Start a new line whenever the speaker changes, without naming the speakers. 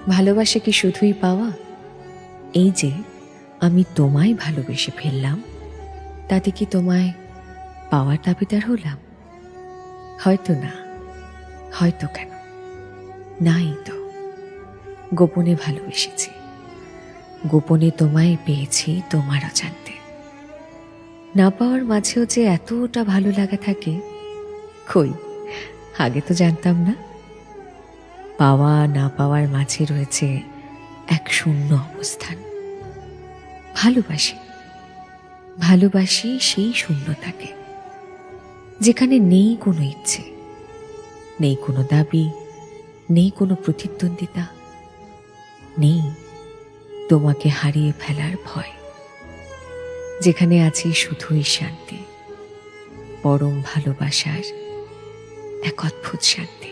ভালোবাসা কি শুধুই পাওয়া? এই যে আমি তোমায় ভালোবেসে ফেললাম, তাতে কি তোমায় পাওয়ার দাবিদার হলাম? হয়তো না। হয়তো কেন? নাই তো। গোপনে ভালোবেসেছি, গোপনে তোমায় পেয়েছি তোমার অজান্তে। না পাওয়ার মাঝেও যে এতটা ভালো লাগা থাকে, কই আগে তো জানতাম না। পাওয়া না পাওয়ার মাঝে রয়েছে এক শূন্য অবস্থান। ভালোবাসি, ভালোবাসি সেই শূন্যতাকে, যেখানে নেই কোনো ইচ্ছে, নেই কোনো দাবি, নেই কোনো প্রতিদ্বন্দ্বিতা, নেই তোমাকে হারিয়ে ফেলার ভয়, যেখানে আছে শুধুই শান্তি, পরম ভালোবাসার এক অদ্ভুত শান্তি।